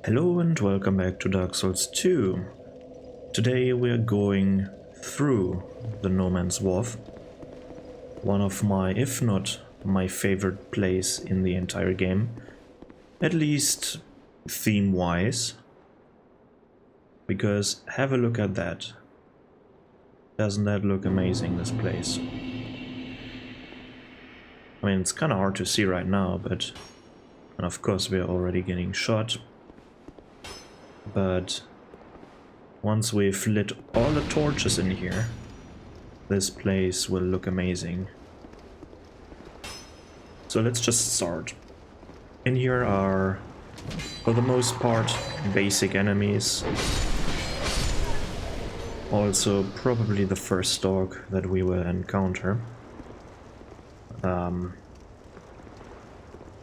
Hello and welcome back to Dark Souls 2. Today we are going through the No Man's Wharf. One of my, if not my favorite place in the entire game. At least theme-wise. Because have a look at that. Doesn't that look amazing, this place? I mean, it's kind of hard to see right now, but... And of course we are already getting shot. But once we've lit all the torches in here, this place will look amazing. So let's just start. In here are, for the most part, basic enemies. Also probably the first dog that we will encounter.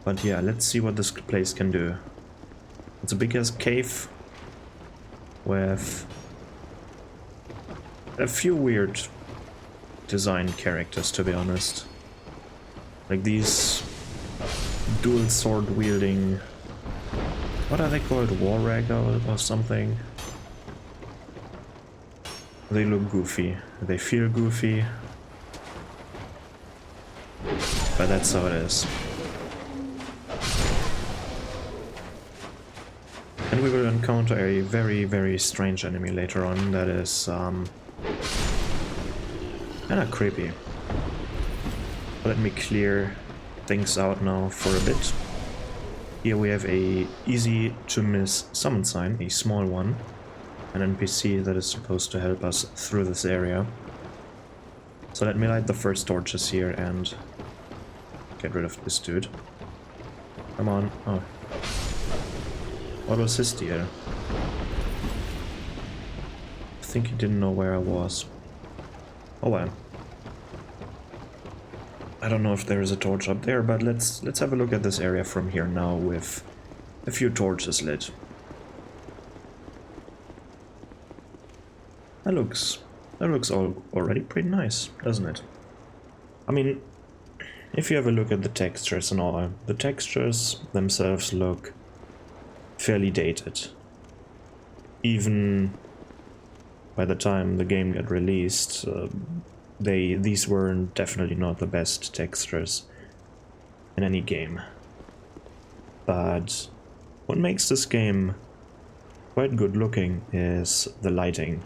But yeah, let's see what this place can do. It's a big ass cave with a few weird design characters, to be honest. Like these dual sword wielding, what are they called, warrag or something? They look goofy, they feel goofy, but that's how it is. And we will encounter a very, very strange enemy later on that is kinda creepy. Let me clear things out now for a bit. Here we have a easy to miss summon sign, a small one. An NPC that is supposed to help us through this area. So let me light the first torches here and get rid of this dude. Come on. Oh. What was his deal? I think he didn't know where I was. Oh well. I don't know if there is a torch up there, but let's have a look at this area from here now with a few torches lit. That looks already pretty nice, doesn't it? I mean, if you have a look at the textures and all, the textures themselves look fairly dated. Even by the time the game got released, these were definitely not the best textures in any game. But what makes this game quite good looking is the lighting.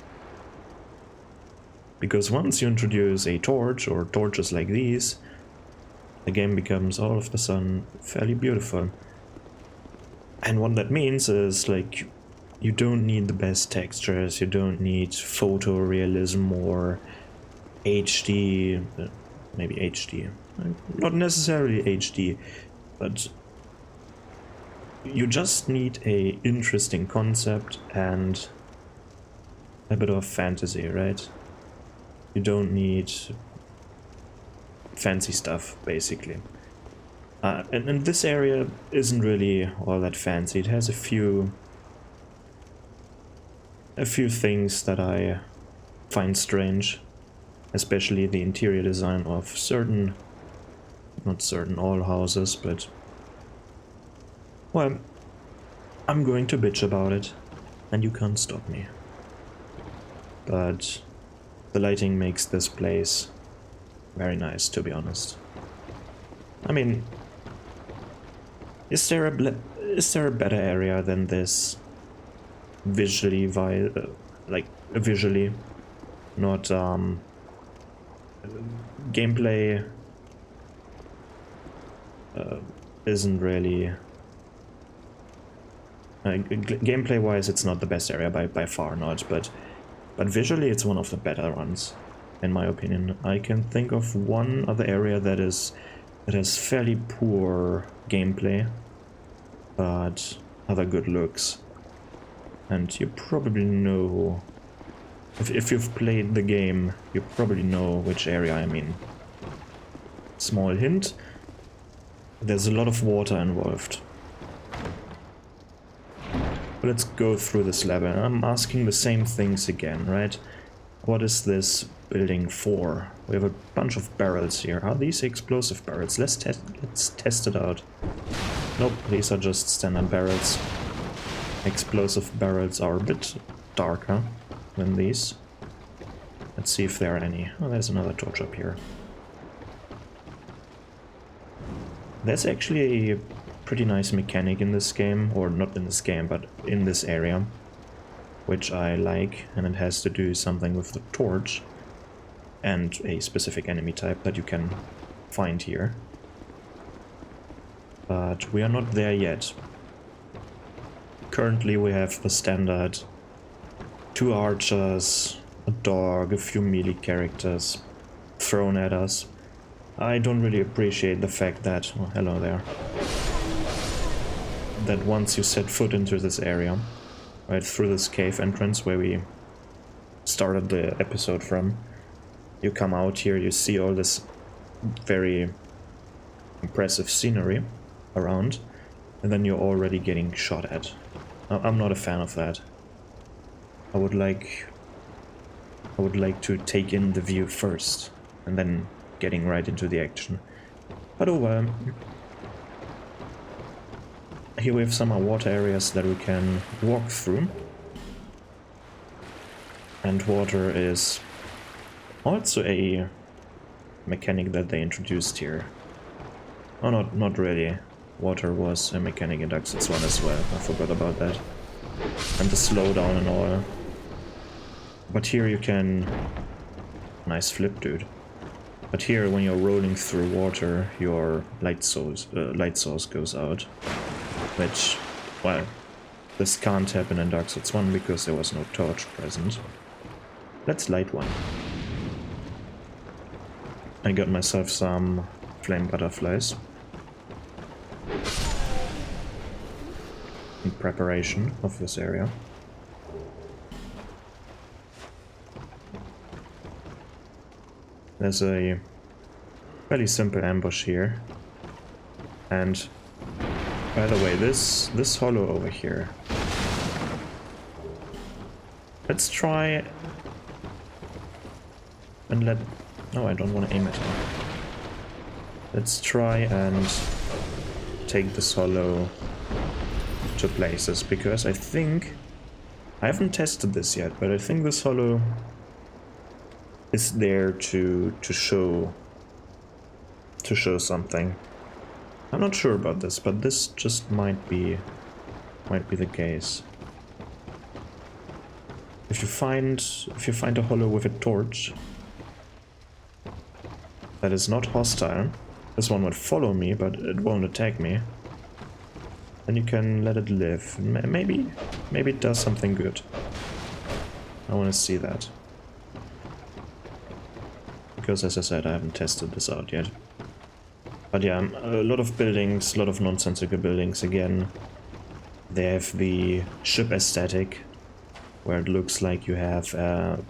Because once you introduce a torch or torches like these, the game becomes all of a sudden fairly beautiful. And what that means is, like, you don't need the best textures, you don't need photorealism or HD, maybe HD, not necessarily HD, but you just need a interesting concept and a bit of fantasy, right? You don't need fancy stuff, basically. And this area isn't really all that fancy. It has a few things that I find strange, especially the interior design of all houses, but well, I'm going to bitch about it, and you can't stop me. But the lighting makes this place very nice, to be honest. I mean, is there a better area than this visually, visually, not gameplay isn't really gameplay wise it's not the best area by far, not, but visually it's one of the better ones, in my opinion. I can think of one other area that has fairly poor gameplay, but other good looks. And you probably know, if you've played the game, you probably know which area I mean. Small hint, there's a lot of water involved. But let's go through this level. I'm asking the same things again, right? What is this building for? We have a bunch of barrels here. Are these explosive barrels? Let's test it out. Nope, these are just standard barrels. explosive barrels are a bit darker than these. Let's see if there are any. Oh, there's another torch up here. There's actually a pretty nice mechanic in this game, or not in this game, but in this area, which I like, and it has to do something with the torch and a specific enemy type that you can find here. But we are not there yet. Currently we have the standard 2 archers, a dog, a few melee characters thrown at us. I don't really appreciate the fact that, oh, hello there, that once you set foot into this area, right through this cave entrance where we started the episode from, you come out here, you see all this very impressive scenery around, and then you're already getting shot at. I'm not a fan of that. I would like to take in the view first, and then getting right into the action. But oh well. Here we have some water areas that we can walk through. And water is also a mechanic that they introduced here. Oh, not really. Water was a mechanic in Dark Souls 1 as well. I forgot about that. And the slowdown and all. But here you can... Nice flip, dude. But here, when you're rolling through water, your light source goes out. Which, well, this can't happen in Dark Souls 1 because there was no torch present. Let's light one. I got myself some flame butterflies. In preparation of this area. There's a fairly simple ambush here. And by the way, this hollow over here. Let's try and let... No, I don't want to aim at him. Let's try and take this hollow to places, because I think... I haven't tested this yet, but I think this hollow is there to show something. I'm not sure about this, but this just might be the case. If you find a hollow with a torch that is not hostile, this one would follow me, but it won't attack me. Then you can let it live. Maybe it does something good. I want to see that. Because, as I said, I haven't tested this out yet. But yeah, a lot of buildings, a lot of nonsensical buildings again. They have the ship aesthetic, where it looks like you have a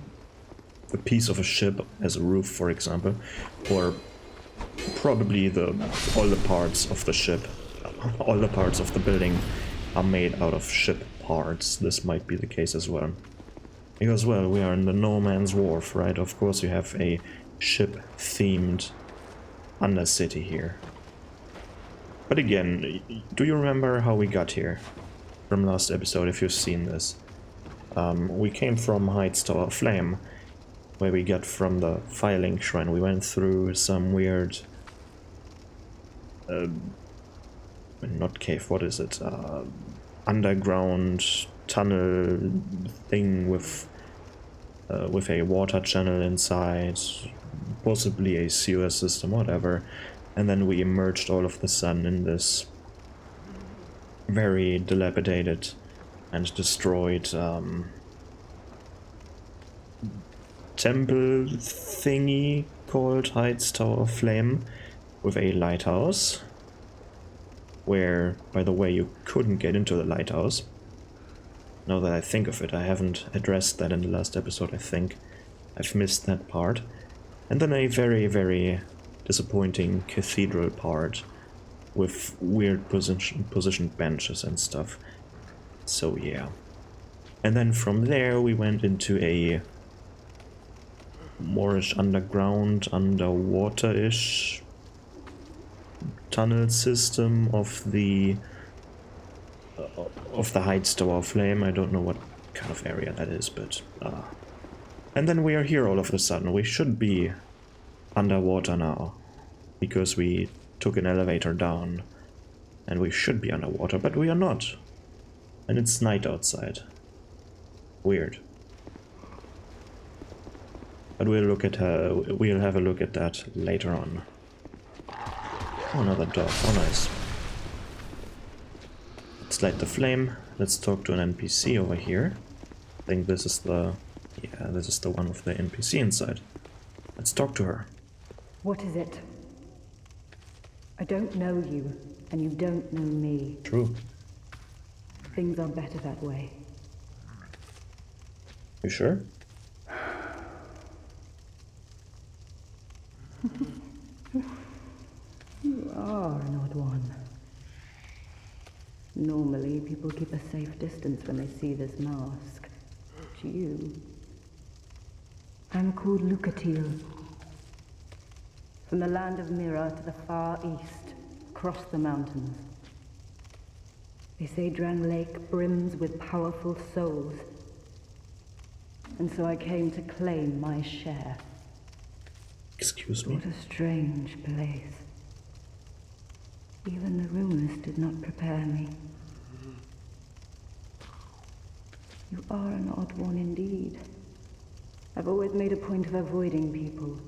piece of a ship as a roof, for example. Or probably all the parts of the ship, all the parts of the building are made out of ship parts. This might be the case as well. Because, well, we are in the No Man's Wharf, right? Of course you have a ship-themed undercity here. But again, do you remember how we got here? From last episode, if you've seen this. We came from Heights Tower Flame, where we got from the Firelink Shrine. We went through some weird... not cave, what is it? Underground tunnel thing with a water channel inside, possibly a sewer system, whatever. And then we emerged all of the sudden in this very dilapidated and destroyed temple thingy called Heights Tower of Flame, with a lighthouse, where, by the way, you couldn't get into the lighthouse. Now that I think of it, I haven't addressed that in the last episode, I think. I've missed that part. And then a very, very disappointing cathedral part with weird positioned benches and stuff. So yeah. And then from there we went into a more-ish underground, underwater-ish tunnel system of the of the heights to our flame. I don't know what kind of area that is, but... And then we are here all of a sudden. We should be underwater now, because we took an elevator down, and we should be underwater, but we are not. And it's night outside. Weird. But we'll look at her. We'll have a look at that later on. Oh, another dog. Oh, nice. Let's light the flame. Let's talk to an NPC over here. I think this is the... Yeah, this is the one with the NPC inside. Let's talk to her. What is it? I don't know you, and you don't know me. True. Things are better that way. You sure? You are an odd one. Normally, people keep a safe distance when they see this mask. But you... I'm called Lucatil. From the land of Mira to the far east, across the mountains. They say Drang Lake brims with powerful souls. And so I came to claim my share. Excuse me? What a strange place. Even the rumors did not prepare me. You are an odd one indeed. I've always made a point of avoiding people,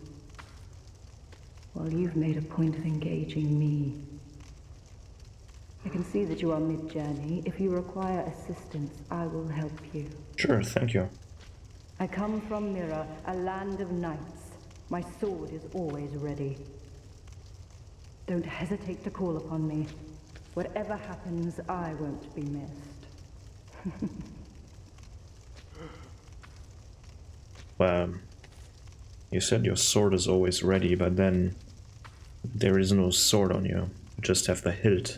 while you've made a point of engaging me. I can see that you are mid-journey. If you require assistance, I will help you. Sure, thank you. I come from Mira, a land of knights. My sword is always ready. Don't hesitate to call upon me. Whatever happens, I won't be missed. Well, you said your sword is always ready, but then there is no sword on you. You just have the hilt.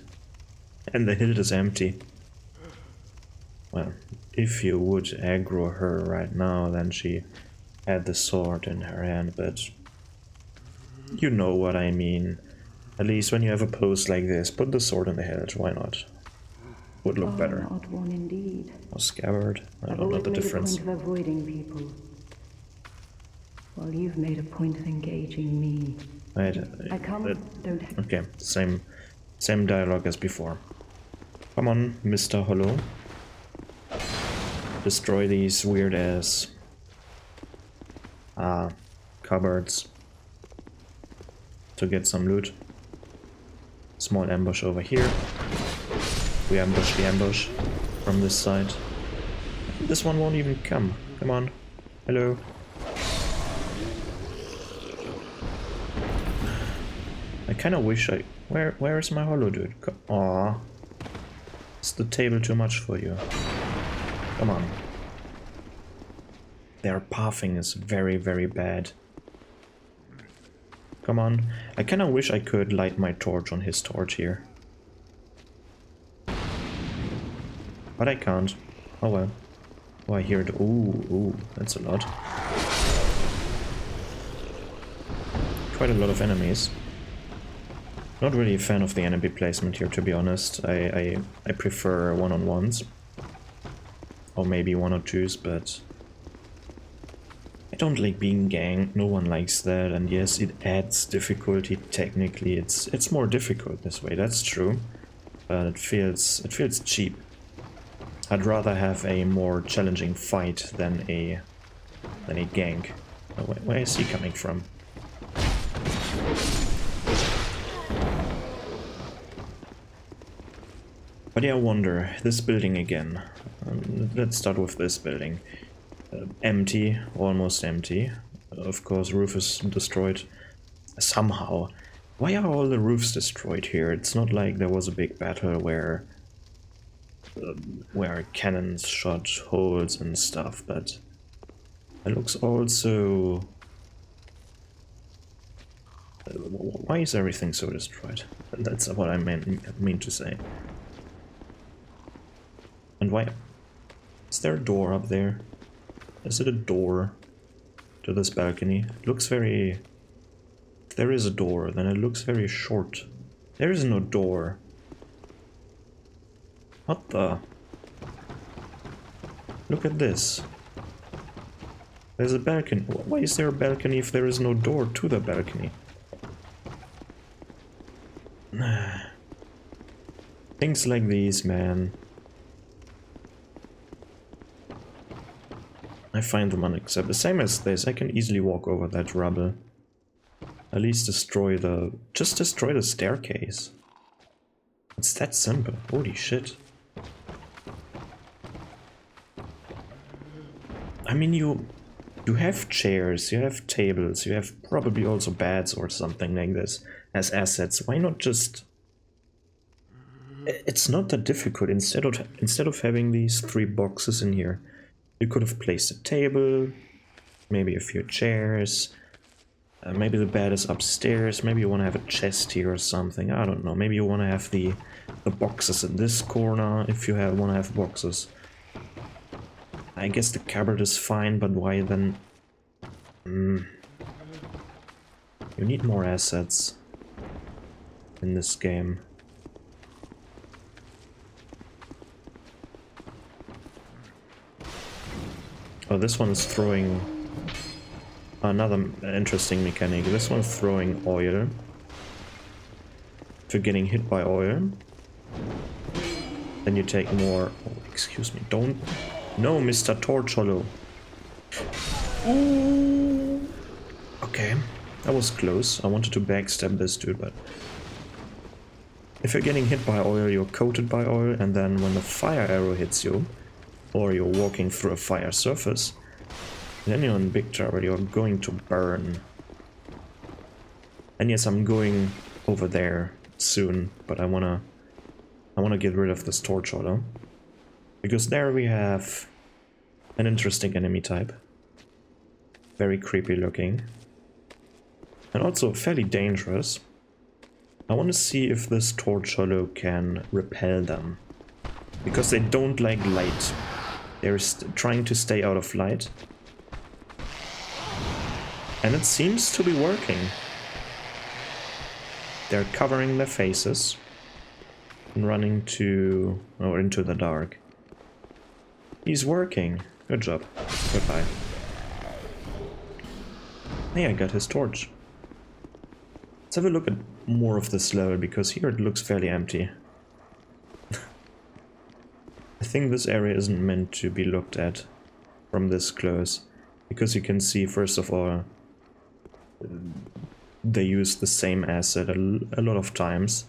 And the hilt is empty. Well, if you would aggro her right now, then she had the sword in her hand, but you know what I mean. At least when you have a pose like this, put the sword in the hilt, why not? Would look better. An odd one indeed. Or scabbard, I don't know the difference. I've always made a point of avoiding people, while you've made a point of engaging me. Right, don't... Okay, same dialogue as before. Come on, Mr. Hollow. Destroy these weird ass cupboards to get some loot. Small ambush over here. We ambush the ambush from this side. This one won't even come. Come on. Hello. I kind of wish I... Where is my hollow dude? Aww. Is the table too much for you? Come on. Their pathing is very, very bad. Come on. I kind of wish I could light my torch on his torch here. But I can't. Oh well. Oh, I hear it. Ooh, that's a lot. Quite a lot of enemies. Not really a fan of the enemy placement here, to be honest. I prefer one-on-ones. Or maybe one or twos, but... I don't like being ganked, no one likes that, and yes, it adds difficulty technically. It's more difficult this way, that's true. But it feels cheap. I'd rather have a more challenging fight than a gank. Oh, where is he coming from? But yeah, I wonder, this building again. Let's start with this building. Empty, almost empty. Of course, roof is destroyed somehow. Why are all the roofs destroyed here? It's not like there was a big battle where cannons shot holes and stuff, but it looks also... Why is everything so destroyed? That's what I mean to say. And why... Is there a door up there? Is it a door to this balcony? It looks very... If there is a door, then it looks very short. There is no door. What the? Look at this. There's a balcony. Why is there a balcony if there is no door to the balcony? Things like these, man. I find them unacceptable. Same as this, I can easily walk over that rubble. At least destroy the... just destroy the staircase. It's that simple. Holy shit. I mean, you have chairs, you have tables, you have probably also beds or something like this as assets. Why not just... It's not that difficult. Instead of having these 3 boxes in here, you could have placed a table, maybe a few chairs, maybe the bed is upstairs, maybe you want to have a chest here or something, I don't know. Maybe you want to have the boxes in this corner if you want to have boxes. I guess the cupboard is fine, but why then? You need more assets in this game. Oh, this one is throwing another interesting mechanic. This one's throwing oil. If you're getting hit by oil, then you take more... Oh, excuse me, don't... No, Mr. Torch Hollow. Ooh. Okay, that was close. I wanted to backstab this dude, but... If you're getting hit by oil, you're coated by oil, and then when the fire arrow hits you, or you're walking through a fire surface, then you're in big trouble. You're going to burn. And yes, I'm going over there soon, but I wanna get rid of this torch hollow, because there we have an interesting enemy type, very creepy looking, and also fairly dangerous. I want to see if this torch hollow can repel them, because they don't like light. They're trying to stay out of light. And it seems to be working. They're covering their faces and running into the dark. He's working. Good job. Goodbye. Hey, I got his torch. Let's have a look at more of this level, because here it looks fairly empty. I think this area isn't meant to be looked at from this close, because you can see, first of all, they use the same asset a lot of times,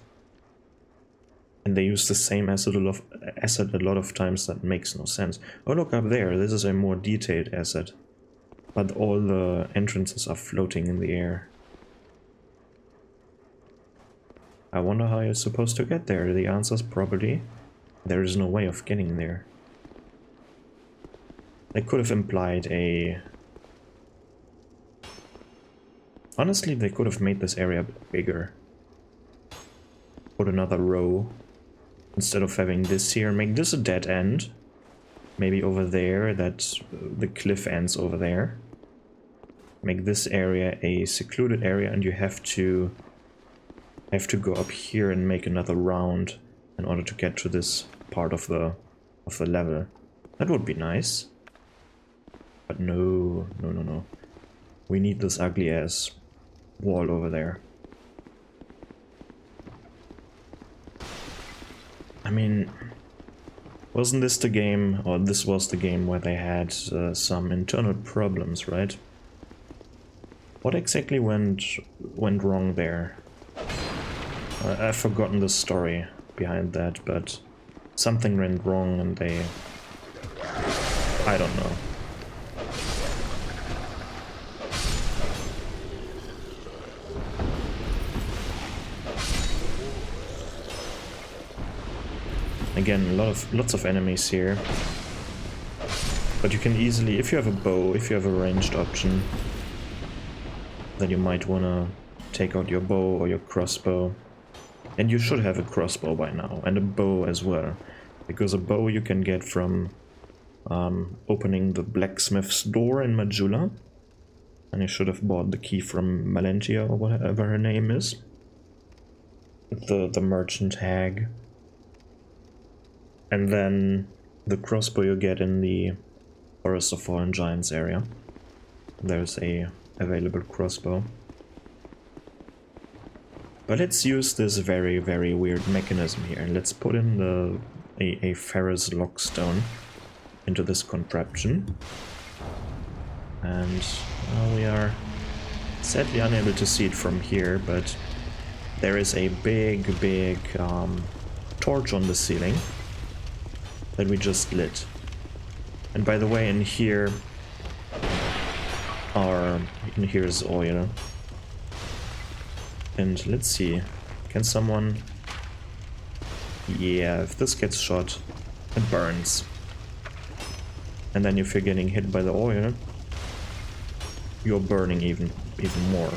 and they use the same asset a lot of times that makes no sense. Oh, look up there, this is a more detailed asset, but all the entrances are floating in the air. I wonder how you're supposed to get there. The answer is probably there is no way of getting there. They could have implied a... Honestly, they could have made this area a bit bigger. Put another row. Instead of having this here, make this a dead end. Maybe over there, that the cliff ends over there. Make this area a secluded area, and you have to go up here and make another round in order to get to this part of the level. That would be nice. But no. We need this ugly ass wall over there. I mean, wasn't this the game, or this was the game where they had some internal problems, right? What exactly went wrong there? I've forgotten the story behind that, but something went wrong and they... I don't know. Again, lots of enemies here. But you can easily, if you have a bow, if you have a ranged option, then you might wanna take out your bow or your crossbow. And you should have a crossbow by now, and a bow as well. Because a bow you can get from opening the blacksmith's door in Majula. And you should have bought the key from Malentia, or whatever her name is. The merchant hag. And then the crossbow you get in the Forest of Fallen Giants area. There's a available crossbow. But let's use this very, very weird mechanism here. Let's put in a ferrous lockstone into this contraption. And we are sadly unable to see it from here, but there is a big torch on the ceiling that we just lit. And by the way, in here is oil. And let's see, can someone... Yeah, if this gets shot, it burns. And then if you're getting hit by the oil, you're burning even more.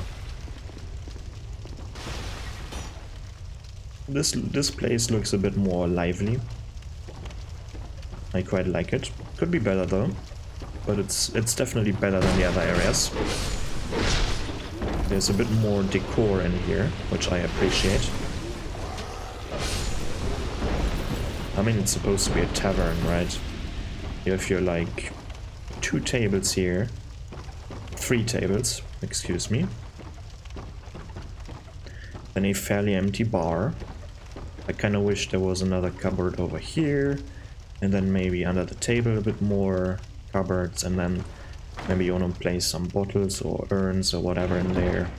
This place looks a bit more lively. I quite like it. Could be better though, but it's definitely better than the other areas. There's a bit more decor in here, which I appreciate. I mean, it's supposed to be a tavern, right? You have your, like, 2 tables here. 3 tables, excuse me. Then a fairly empty bar. I kind of wish there was another cupboard over here. And then maybe under the table a bit more cupboards, and then maybe you want to place some bottles or urns or whatever in there,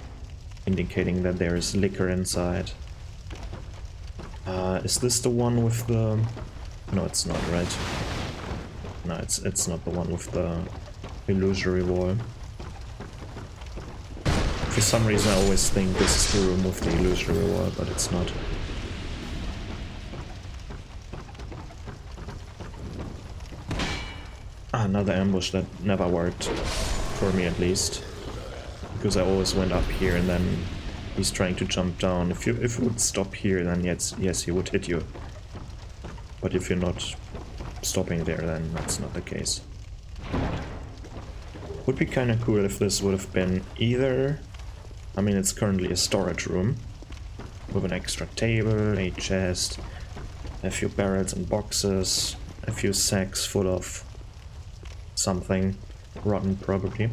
indicating that there is liquor inside. Is this the one with the... No, it's not, right? No, it's not the one with the illusory wall. For some reason I always think this is the room with the illusory wall, but it's not. Another ambush that never worked, for me at least, because I always went up here and then he's trying to jump down. If you would stop here, then yes, he would hit you. But if you're not stopping there, then that's not the case. Would be kind of cool if this would have been either... I mean, it's currently a storage room with an extra table, a chest, a few barrels and boxes, a few sacks full of something rotten, probably.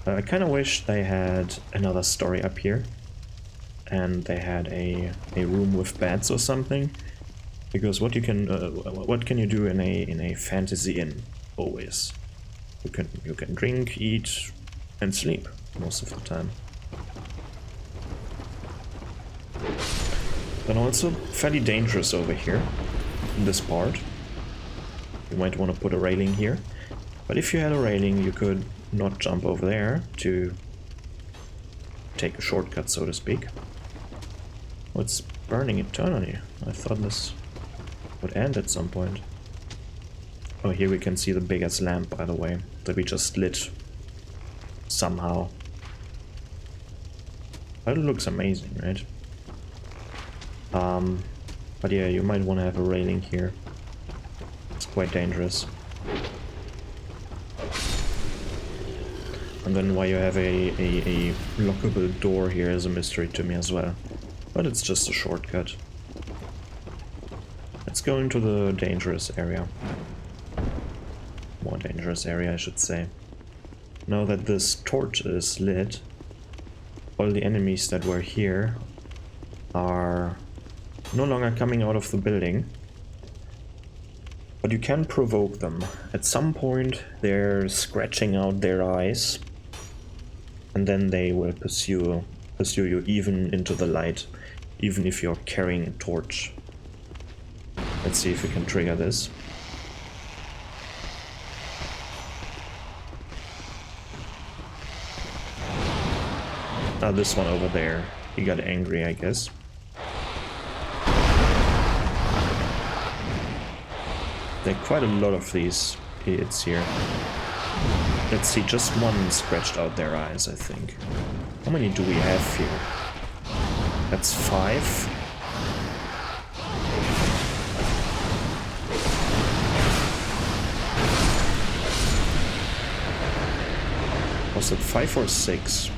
I kind of wish they had another story up here and they had a room with beds or something, because what can you do in a fantasy inn? Always you can drink, eat and sleep most of the time. But also fairly dangerous over here in this part. You might want to put a railing here. But if you had a railing, you could not jump over there to take a shortcut, so to speak. Oh, it's burning eternally. I thought this would end at some point. Oh, here we can see the biggest lamp, by the way, that we just lit somehow. But it looks amazing, right? But yeah, you might want to have a railing here. It's quite dangerous. And then why you have a lockable door here is a mystery to me as well. But it's just a shortcut. Let's go into the dangerous area. More dangerous area, I should say. Now that this torch is lit, all the enemies that were here are no longer coming out of the building. But you can provoke them. At some point they're scratching out their eyes, and then they will pursue you even into the light, even if you're carrying a torch. Let's see if we can trigger this. Ah, this one over there, he got angry, I guess. There are quite a lot of these idiots here. Let's see, just one scratched out their eyes, I think. How many do we have here? That's 5. Was it 5 or 6?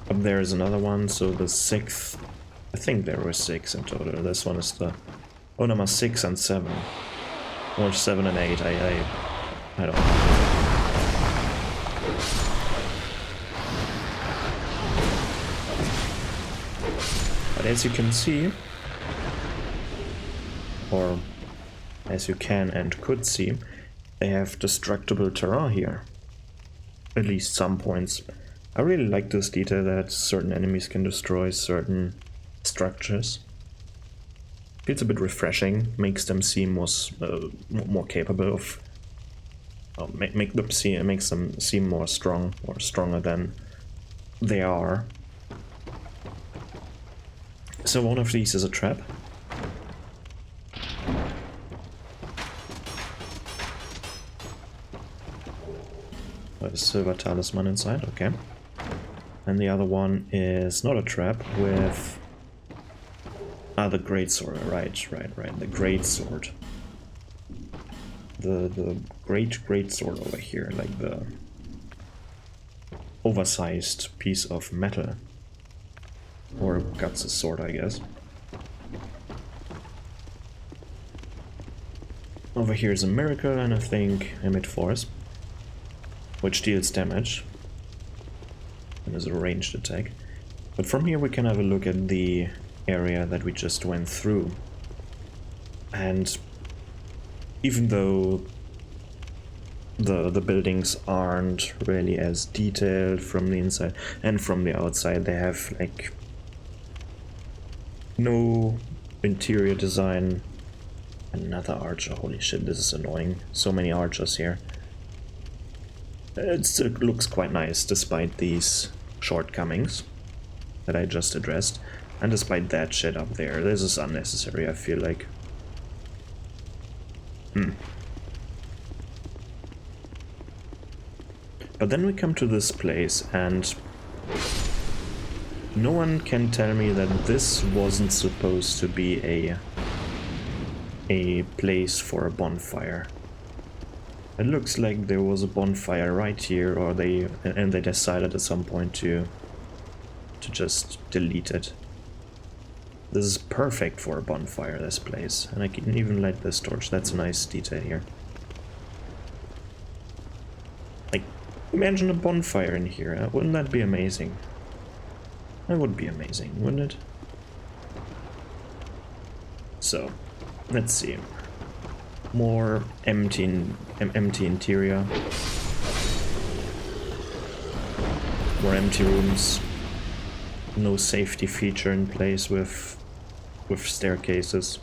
Up there is another one, so the 6th I think there were 6 in total. This one is the... Oh, number 6 and 7. Or 7 and 8, I don't know. But as you can see, or as you can and could see, they have destructible terrain here. At least some points. I really like this detail that certain enemies can destroy certain structures. Feels a bit refreshing, makes them seem more capable of... makes them seem more strong, or stronger than they are. So one of these is a trap. With a silver talisman inside, okay. And the other one is not a trap with... Ah, the great sword, right, the great sword. The great sword over here, like the oversized piece of metal. Or Guts' sword, I guess. Over here is a miracle and I think emit force, which deals damage and is a ranged attack. But from here we can have a look at the area that we just went through. And even though the buildings aren't really as detailed from the inside and from the outside, they have like no interior design. Another archer, holy shit, this is annoying. So many archers here. It still looks quite nice despite these shortcomings that I just addressed. And despite that shit up there, this is unnecessary, I feel like. But then we come to this place and no one can tell me that this wasn't supposed to be a place for a bonfire. It looks like there was a bonfire right here, or they decided at some point to just delete it. This is perfect for a bonfire, this place, and I can even light this torch. That's a nice detail here. Like, imagine a bonfire in here. Wouldn't that be amazing? That would be amazing, wouldn't it? So, let's see. More empty interior. More empty rooms. No safety feature in place with staircases.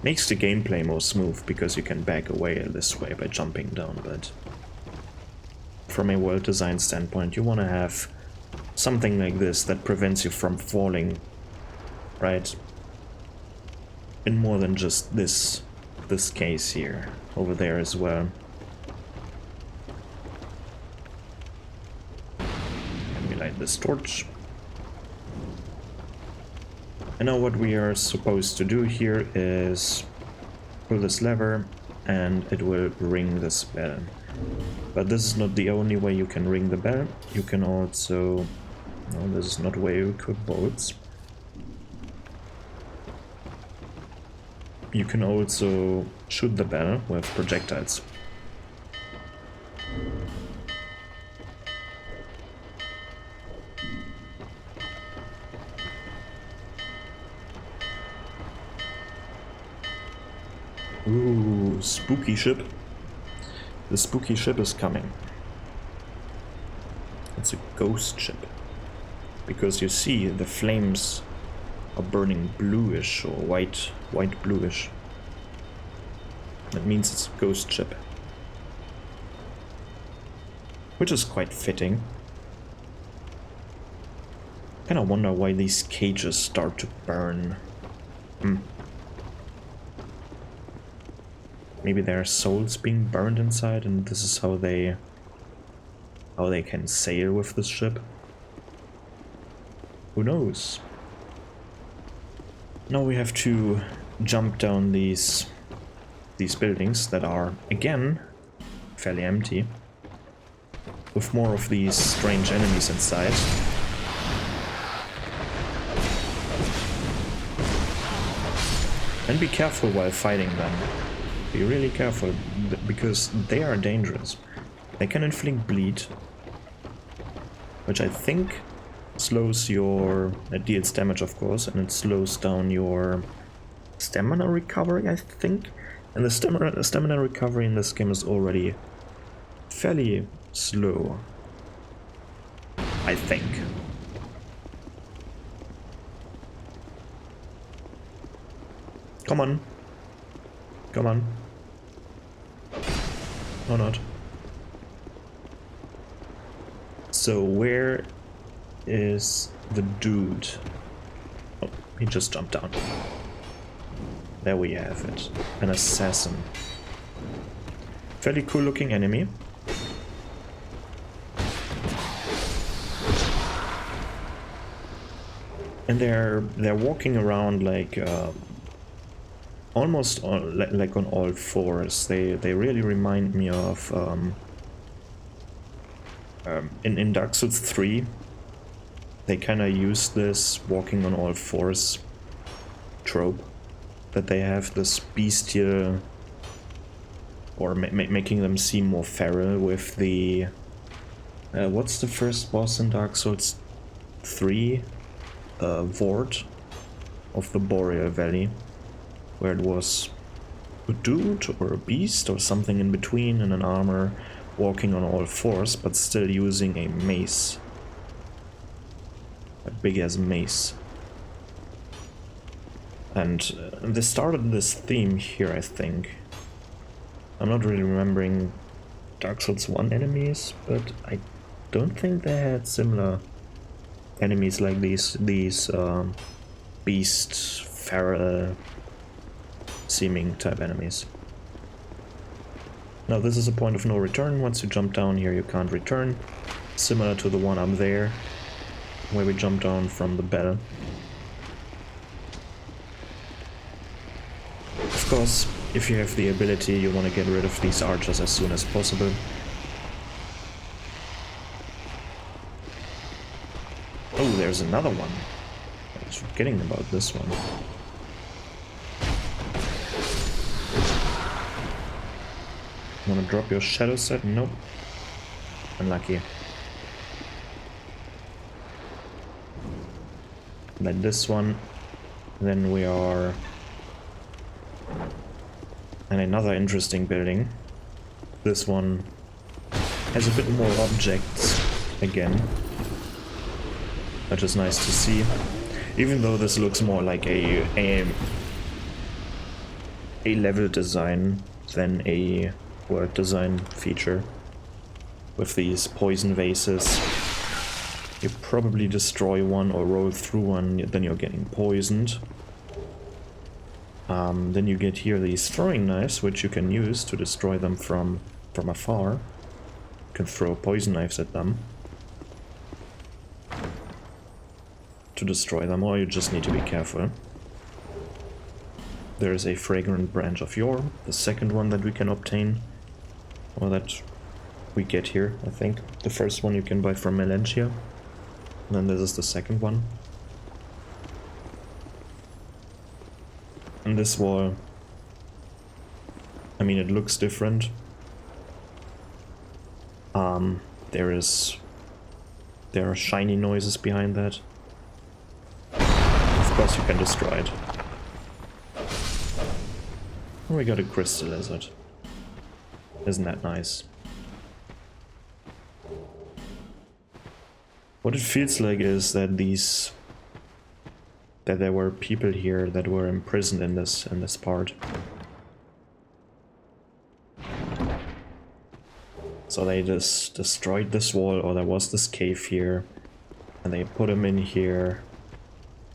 Makes the gameplay more smooth because you can back away this way by jumping down, but from a world design standpoint you want to have something like this that prevents you from falling, right? In more than just this case here, over there as well. Let me light this torch. And now what we are supposed to do here is pull this lever and it will ring this bell. But this is not the only way you can ring the bell. You can also... No, this is not where you equip bolts. You can also shoot the bell with projectiles. Ooh, spooky ship. The spooky ship is coming. It's a ghost ship. Because you see the flames are burning bluish or white bluish. That means it's a ghost ship. Which is quite fitting. Kinda wonder why these cages start to burn. Maybe there are souls being burned inside and this is how they can sail with this ship. Who knows? Now we have to jump down these buildings that are, again, fairly empty, with more of these strange enemies inside. And be careful while fighting them. Be really careful, because they are dangerous. They can inflict bleed, which I think slows your... it deals damage, of course, and it slows down your stamina recovery, I think. And the stamina recovery in this game is already fairly slow, I think. Come on. Come on. Or not. So where is the dude? Oh, he just jumped down. There we have it. An assassin. Fairly cool looking enemy. And they're walking around like almost like on all fours. They really remind me of in Dark Souls 3. They kind of use this walking on all fours trope, that they have this bestial, or making them seem more feral with the what's the first boss in Dark Souls 3? Wharf of the Boreal Valley, where it was a dude or a beast or something in between in an armor walking on all fours, but still using a mace. A big as mace. And they started this theme here, I think. I'm not really remembering Dark Souls 1 enemies, but I don't think they had similar enemies like these beast, feral seeming type enemies. Now this is a point of no return. Once you jump down here you can't return, similar to the one up there where we jumped down from the bell. Of course, if you have the ability, you want to get rid of these archers as soon as possible. Oh, there's another one. I was forgetting about this one. Wanna drop your shadow set? Nope. Unlucky. Like this one. Then we are... and another interesting building. This one has a bit more objects again, which is nice to see. Even though this looks more like a level design than a world design feature. With these poison vases, you probably destroy one or roll through one, then you're getting poisoned. Then you get here these throwing knives, which you can use to destroy them from afar. You can throw poison knives at them to destroy them, or you just need to be careful. There is a fragrant branch of yore, the second one that we can obtain, or that we get here, I think. The first one you can buy from Melantia, and then this is the second one. And this wall, I mean, it looks different. There are shiny noises behind that. Of course you can destroy it. And we got a crystal lizard. Isn't that nice? What it feels like is that there were people here that were imprisoned in this part. So they just destroyed this wall, or there was this cave here, and they put him in here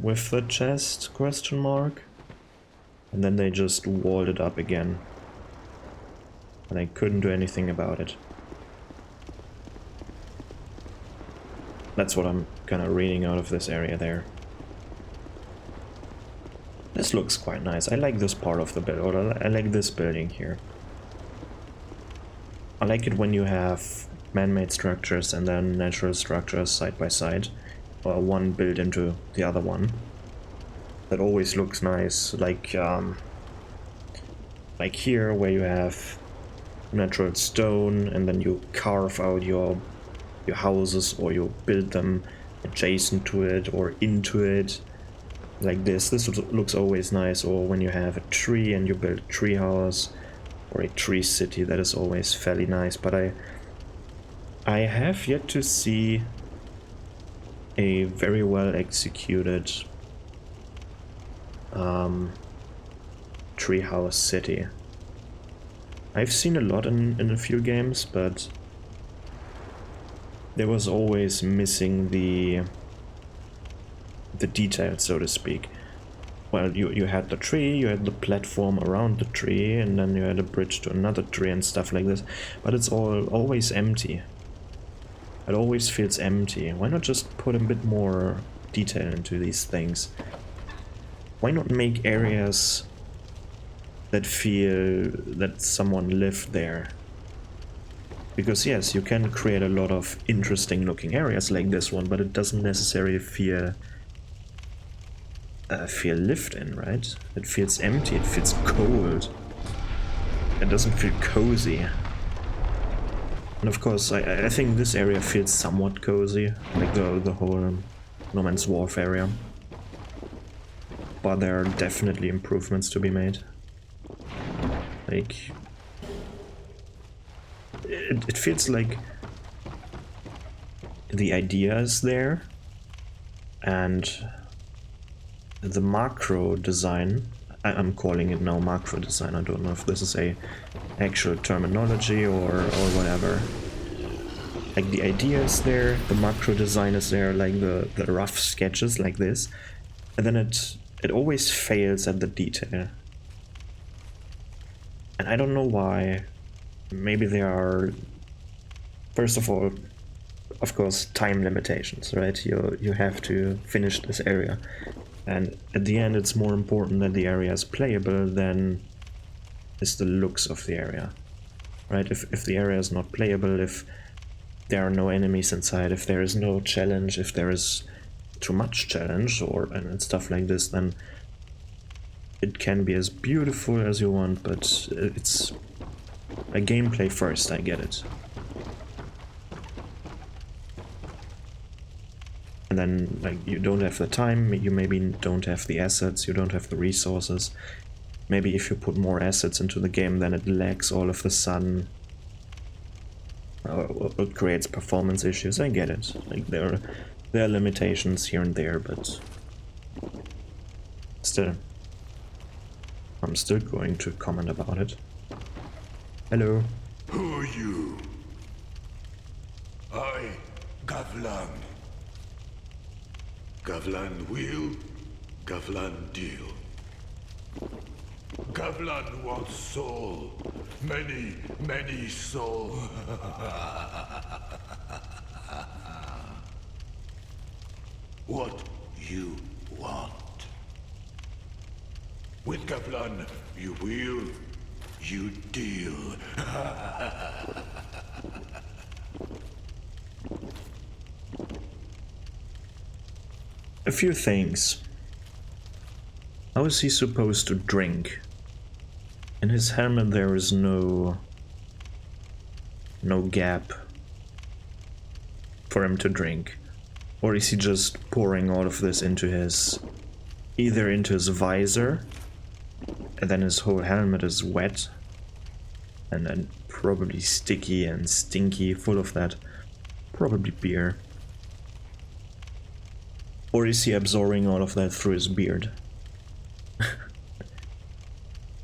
with the chest, question mark, and then they just walled it up again, and they couldn't do anything about it. That's what I'm kind of reading out of this area there. This looks quite nice. I like this part of the build, or I like this building here. I like it when you have man-made structures and then natural structures side by side, or one built into the other one. that always looks nice, like here where you have natural stone and then you carve out your houses, or you build them adjacent to it or into it like this. This looks always nice. Or when you have a tree and you build a tree house or a tree city, that is always fairly nice. But I have yet to see a very well executed treehouse city. I've seen a lot in a few games, but there was always missing the detail, so to speak. Well, you had the tree, you had the platform around the tree, and then you had a bridge to another tree and stuff like this, but it's always empty. It always feels empty. Why not just put a bit more detail into these things? Why not make areas that feel that someone lived there? Because yes, you can create a lot of interesting looking areas like this one, but it doesn't necessarily feel lived in, right? It feels empty, it feels cold. It doesn't feel cozy. And of course, I think this area feels somewhat cozy, like the whole No Man's Wharf area. But there are definitely improvements to be made. Like, it feels like the idea is there, and the macro design, I'm calling it now macro design, I don't know if this is a actual terminology or whatever. Like, the idea is there, the macro design is there, like the rough sketches like this, and then it always fails at the detail. And I don't know why. Maybe there are, first of all, of course, time limitations, right? You have to finish this area, and at the end it's more important that the area is playable than is the looks of the area, right? If the area is not playable, if there are no enemies inside, if there is no challenge, if there is too much challenge and stuff like this, then it can be as beautiful as you want, but it's a gameplay first, I get it. And then, like, you don't have the time, you maybe don't have the assets, you don't have the resources. Maybe if you put more assets into the game, then it lags all of a sudden. Or it creates performance issues, I get it. Like, there are limitations here and there, but still. I'm still going to comment about it. Hello. Who are you? I, Gavlan. Gavlan will, Gavlan deal. Gavlan wants soul. Many, many soul. What you want? With Gavlan, you will, you deal. A few things. How is he supposed to drink? In his helmet there is no gap for him to drink. Or is he just pouring all of this into either into his visor, and then his whole helmet is wet and then probably sticky and stinky, full of that probably beer. Or is he absorbing all of that through his beard?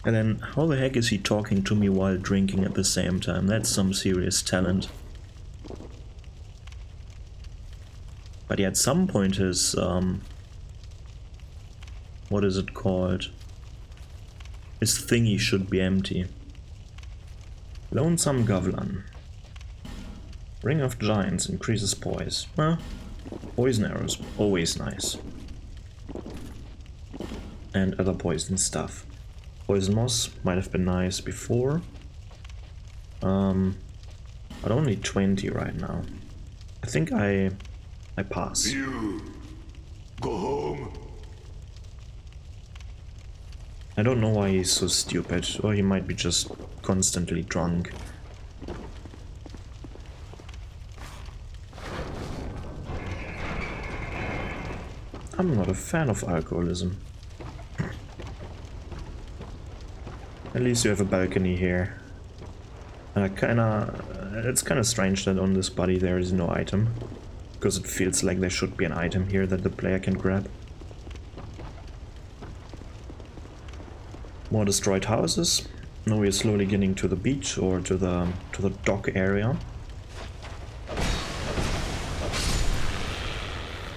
And then, how the heck is he talking to me while drinking at the same time? That's some serious talent. But yeah, at some point his, what is it called? His thingy should be empty. Lonesome Gavlan. Ring of Giants increases poise. Well, poison arrows, always nice. And other poison stuff. Poison moss might have been nice before. But only 20 right now. I think I pass. You go home. I don't know why he's so stupid, or he might be just constantly drunk. I'm not a fan of alcoholism. At least you have a balcony here. And it's kinda strange that on this body there is no item. Because it feels like there should be an item here that the player can grab. More destroyed houses. Now we're slowly getting to the beach or to the dock area.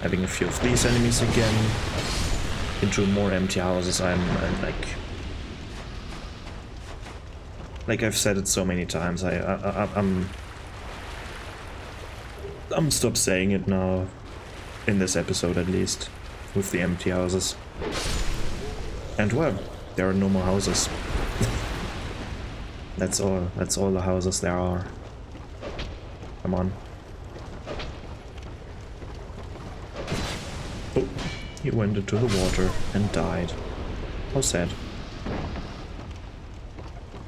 Having a few of these enemies again. Into more empty houses. I'm like I've said it so many times. I'm stop saying it now. In this episode at least. With the empty houses. And well, there are no more houses. That's all the houses there are. Come on. Oh, he went into the water and died. How sad.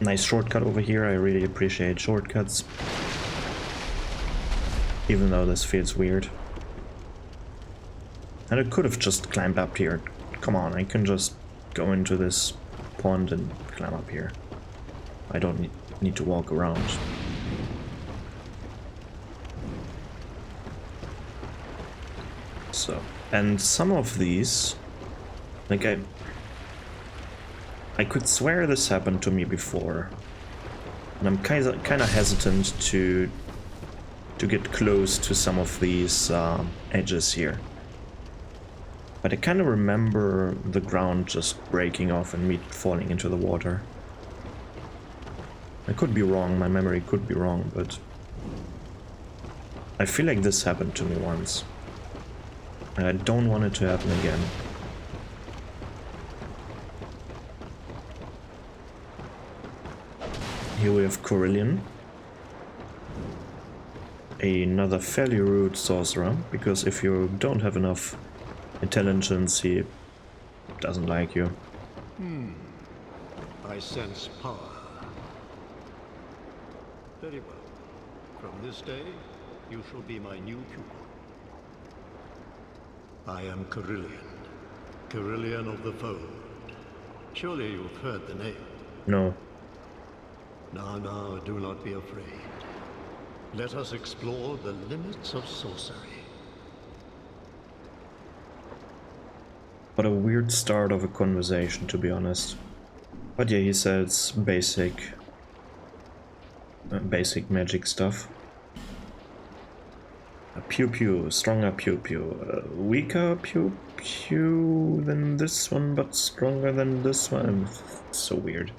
Nice shortcut over here. I really appreciate shortcuts. Even though this feels weird. And I could have just climbed up here. Come on, I can just go into this pond and climb up here. I don't need to walk around. So, and some of these, like I could swear this happened to me before, and I'm kind of hesitant to get close to some of these edges here. But I kind of remember the ground just breaking off and me falling into the water. I could be wrong, my memory could be wrong, but I feel like this happened to me once. And I don't want it to happen again. Here we have Corellian. Another fairly rude sorcerer, because if you don't have enough intelligence, he doesn't like you. I sense power. Very well. From this day, you shall be my new pupil. I am Corellian. Corellian of the Fold. Surely you've heard the name. No. Now, do not be afraid. Let us explore the limits of sorcery. What a weird start of a conversation, to be honest. But yeah, he says basic magic stuff. A pew-pew, stronger pew-pew, weaker pew-pew than this one, but stronger than this one. So weird.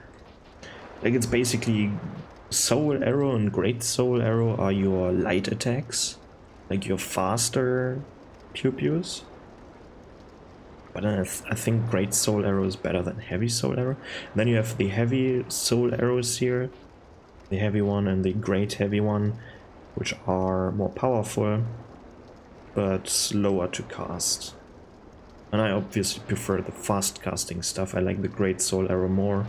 Like, it's basically Soul Arrow and Great Soul Arrow are your light attacks, like your faster pew-pews. But I think Great Soul Arrow is better than Heavy Soul Arrow. Then you have the Heavy Soul Arrows here, the heavy one and the Great Heavy one, which are more powerful, but slower to cast. And I obviously prefer the fast casting stuff. I like the Great Soul Arrow more.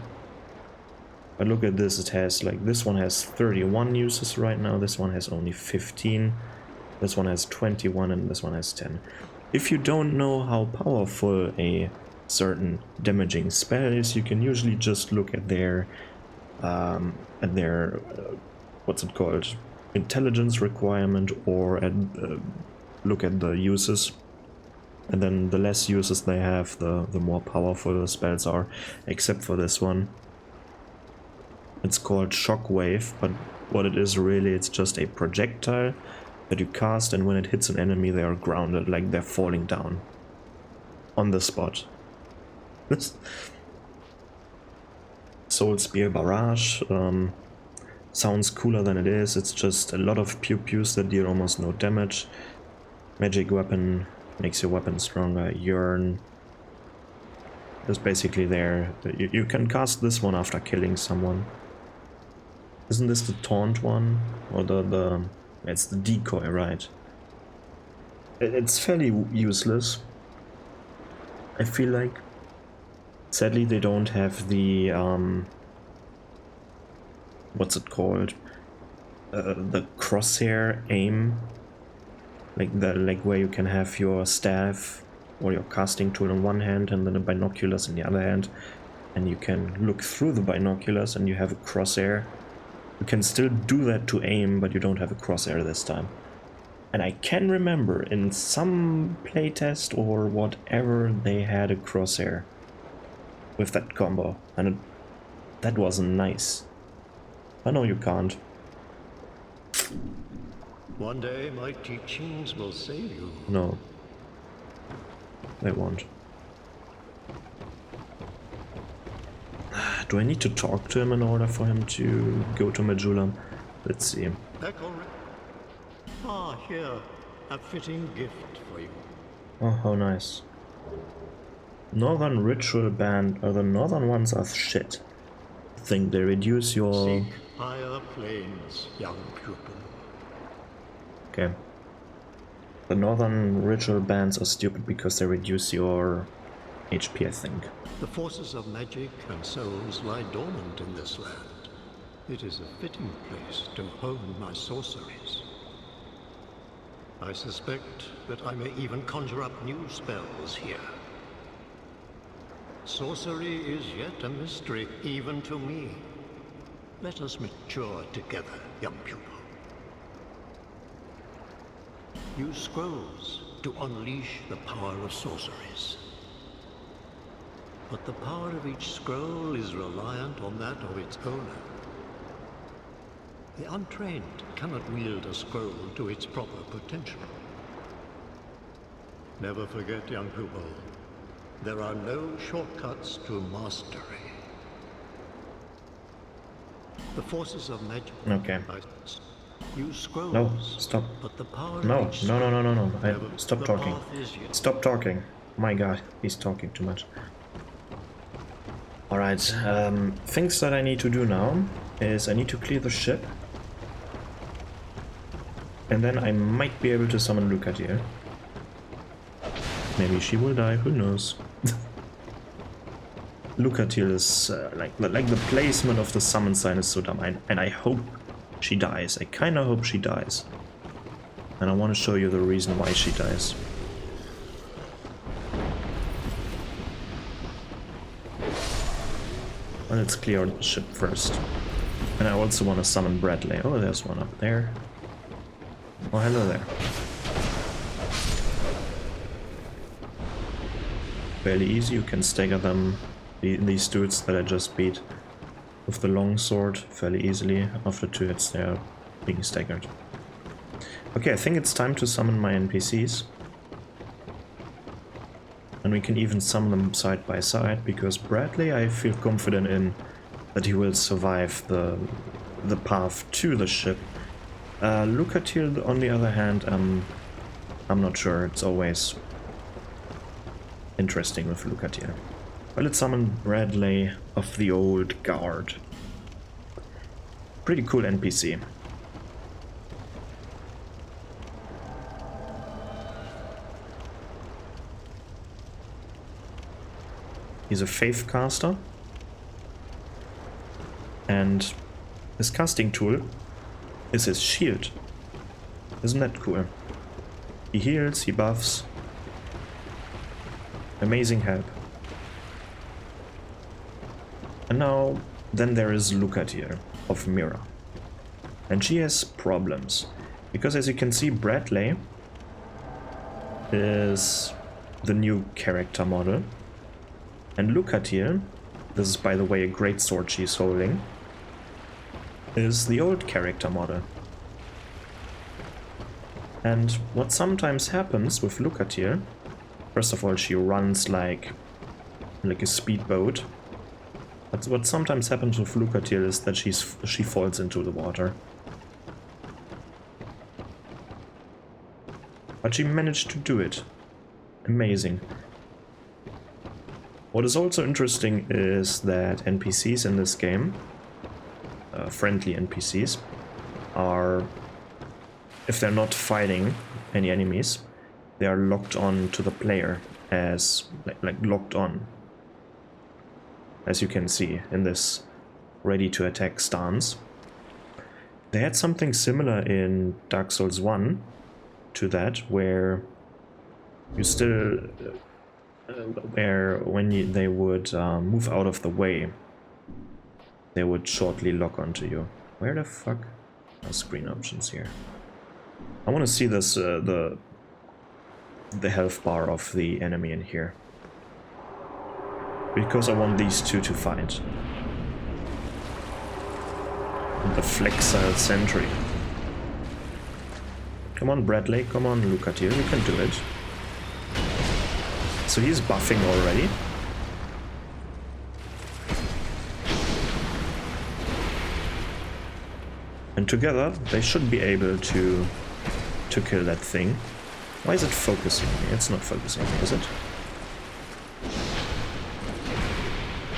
But look at this, it has, like, this one has 31 uses right now, this one has only 15, this one has 21, and this one has 10. If you don't know how powerful a certain damaging spell is, you can usually just look at their what's it called, intelligence requirement, or look at the uses. And then the less uses they have, the more powerful the spells are, except for this one. It's called Shockwave, but what it is really, it's just a projectile that you cast, and when it hits an enemy they are grounded, like they're falling down on the spot. Soul Spear Barrage sounds cooler than it is. It's just a lot of pew-pews that deal almost no damage. Magic Weapon makes your weapon stronger. Yearn is basically there. You can cast this one after killing someone. Isn't this the taunt one? Or it's the decoy, right? It's fairly useless, I feel like. Sadly, they don't have the what's it called? The crosshair aim, like where you can have your staff or your casting tool in one hand and then the binoculars in the other hand, and you can look through the binoculars and you have a crosshair. You can still do that to aim, but you don't have a crosshair this time. And I can remember in some playtest or whatever they had a crosshair with that combo, and that wasn't nice. I know you can't. One day my teachings will save you. No. They won't. Do I need to talk to him in order for him to go to Majulam? Let's see. Back already? Ah, here. A fitting gift for you. Oh, how nice. Northern Ritual Band. The northern ones are shit. I think they reduce your... Seek higher planes, young pupil. Okay. The northern ritual bands are stupid because they reduce your HP, I think. The forces of magic and souls lie dormant in this land. It is a fitting place to hone my sorceries. I suspect that I may even conjure up new spells here. Sorcery is yet a mystery, even to me. Let us mature together, young pupil. Use scrolls to unleash the power of sorceries. But the power of each scroll is reliant on that of its owner. The untrained cannot wield a scroll to its proper potential. Never forget, young pupil, there are no shortcuts to mastery. The forces of magic. Okay. Use scrolls. No, stop. But the power No, of each no. Never- Stop the talking. path is yet- Stop talking. My god, he's talking too much. Alright, things that I need to do now is I need to clear the ship. And then I might be able to summon Lucadir. Maybe she will die, who knows. Lucadir is, like the placement of the summon sign is so dumb, and I hope she dies. I kinda hope she dies. And I want to show you the reason why she dies. Well, let's clear the ship first. And I also want to summon Bradley. Oh, there's one up there. Oh, hello there. Fairly easy, you can stagger them, these dudes that I just beat, with the long sword fairly easily. After 2 hits they are being staggered. Okay, I think it's time to summon my NPCs. And we can even summon them side by side, because Bradley I feel confident in that he will survive the path to the ship. Lucatil, on the other hand, I'm not sure. It's always interesting with Lucatil. Well, let's summon Bradley of the Old Guard. Pretty cool NPC. He's a faith caster, and his casting tool is his shield. Isn't that cool? He heals, he buffs. Amazing help. And now, then there is Lucadir of Mira. And she has problems. Because as you can see, Bradley is the new character model. And Lucadir, this is by the way a great sword she's holding, is the old character model. And what sometimes happens with Lucadir, first of all she runs like a speedboat. But what sometimes happens with Lucadir is that she falls into the water. But she managed to do it. Amazing. What is also interesting is that NPCs in this game, friendly NPCs, are, if they're not fighting any enemies, they are locked on to the player as like locked on. as you can see in this ready to attack stance. They had something similar in Dark Souls 1 to that, where you still, they would move out of the way, they would shortly lock onto you. Where the fuck are screen options here? I want to see this, the health bar of the enemy in here, because I want these two to fight. The Flexile Sentry. Come on, Bradley, come on, Lucatier, you can do it. So he's buffing already. And together they should be able to kill that thing. Why is it focusing me? It's not focusing me, is it?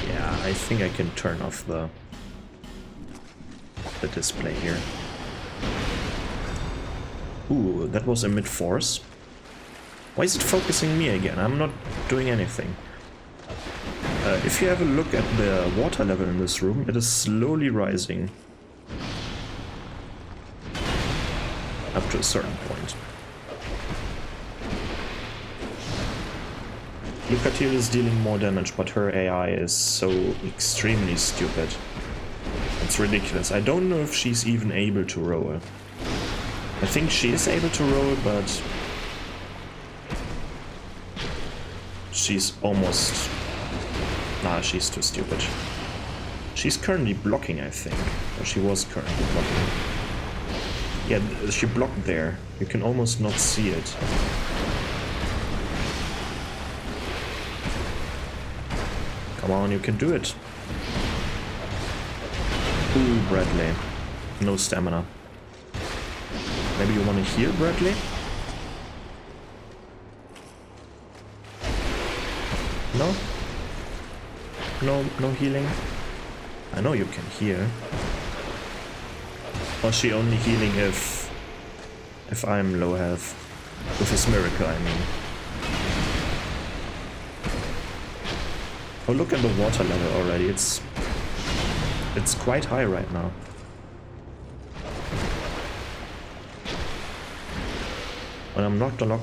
Yeah, I think I can turn off the display here. Ooh, that was a mid-force. Why is it focusing me again? I'm not doing anything. If you have a look at the water level in this room, it is slowly rising. Up to a certain point. Lucatier is dealing more damage, but her AI is so extremely stupid. It's ridiculous. I don't know if she's even able to roll. I think she is able to roll, but she's almost... Nah, she's too stupid. She's currently blocking, I think. Or she was currently blocking. Yeah, she blocked there. You can almost not see it. Come on, you can do it. Ooh, Bradley. No stamina. Maybe you want to heal, Bradley? No? No healing? I know you can heal. Or is she only healing if I'm low health? With his miracle, I mean. Oh, look at the water level already. It's quite high right now. When I'm locked on.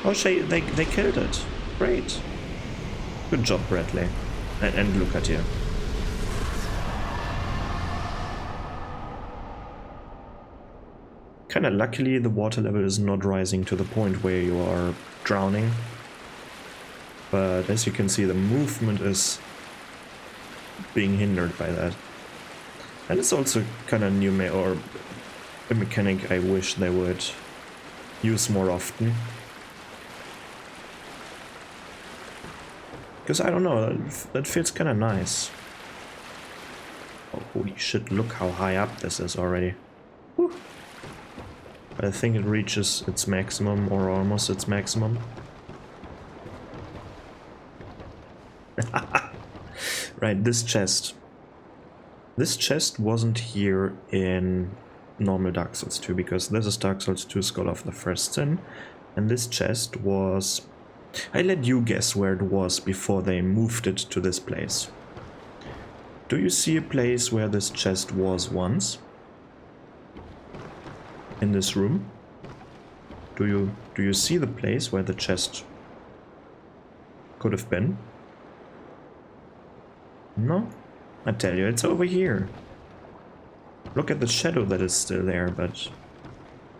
Oh, they killed it. Great. Good job, Bradley. And look at you. Kinda luckily the water level is not rising to the point where you are drowning. But as you can see, the movement is being hindered by that. And it's also kinda new or a mechanic I wish they would use more often. Because I don't know, that feels kinda nice. Oh, holy shit, look how high up this is already. Whew. But I think it reaches its maximum, or almost its maximum. Right, this chest. This chest wasn't here in normal Dark Souls 2, because this is Dark Souls 2 Skull of the First Sin, and this chest was... I let you guess where it was before they moved it to this place. Do you see a place where this chest was once? In this room? Do you see the place where the chest could have been? No? I tell you, it's over here. Look at the shadow that is still there, but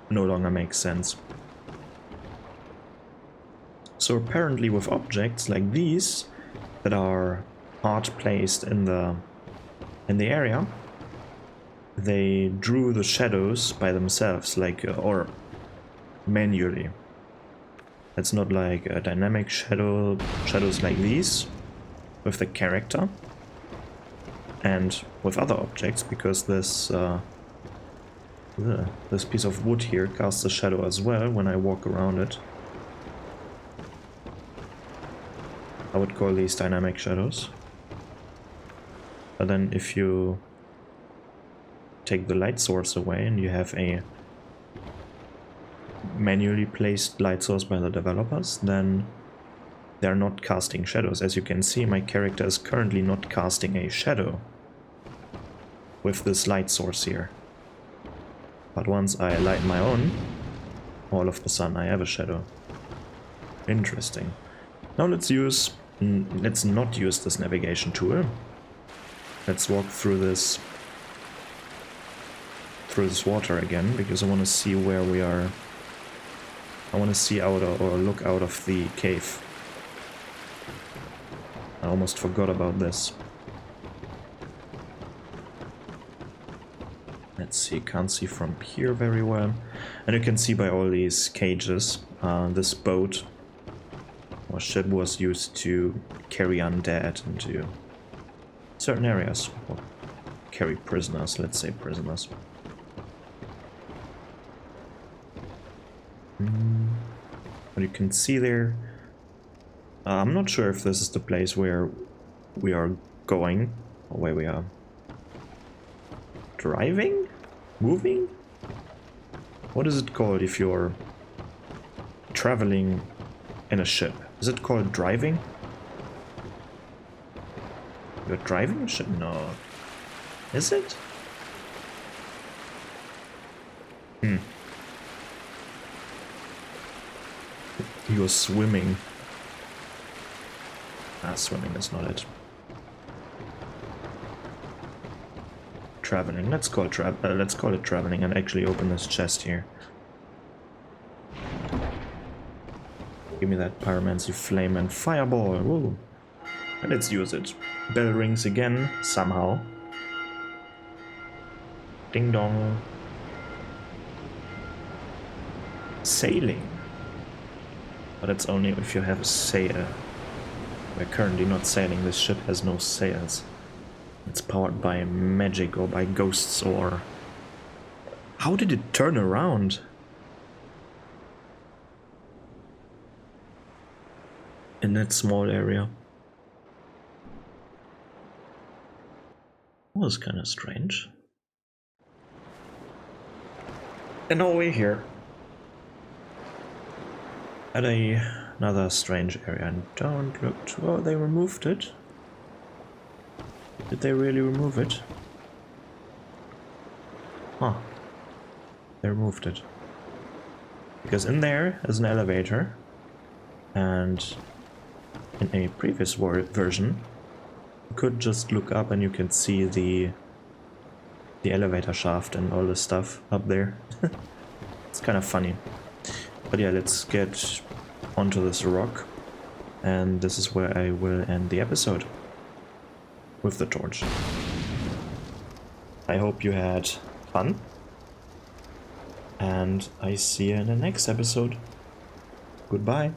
no longer makes sense. So apparently with objects like these that are hard placed in the area, they drew the shadows by themselves, like or manually. It's not like a dynamic shadows like these with the character. And with other objects, because this piece of wood here casts a shadow as well when I walk around it. I would call these dynamic shadows. But then if you take the light source away and you have a manually placed light source by the developers, then they're not casting shadows. As you can see, my character is currently not casting a shadow with this light source here. But once I light my own, all of a sudden I have a shadow. Interesting. Now let's not use this navigation tool. Let's walk through this water again, because I want to see where we are. I want to see out or look out of the cave. I almost forgot about this. Let's see, can't see from here very well. And you can see by all these cages, this boat or ship was used to carry undead into certain areas. Or carry prisoners, let's say prisoners. What you can see there, I'm not sure if this is the place where we are going, or where we are driving? Moving? What is it called if you're traveling in a ship? Is it called driving? You're driving a ship? No. Is it? You're swimming. Swimming is not it. Traveling. Let's call it traveling, and actually open this chest here. Give me that pyromancy flame and fireball. Woo. And let's use it. Bell rings again somehow. Ding dong. Sailing. But it's only if you have a sail. We're currently not sailing. This ship has no sails. It's powered by magic or by ghosts or... How did it turn around? In that small area. That was kind of strange. And now we're here. At another strange area. And don't look too... Oh, they removed it. Did they really remove it? Huh. They removed it. Because in there is an elevator. And in a previous version, you could just look up and you can see the elevator shaft and all the stuff up there. It's kind of funny. But yeah, let's get onto this rock. And this is where I will end the episode. With the torch. I hope you had fun. And I see you in the next episode. Goodbye.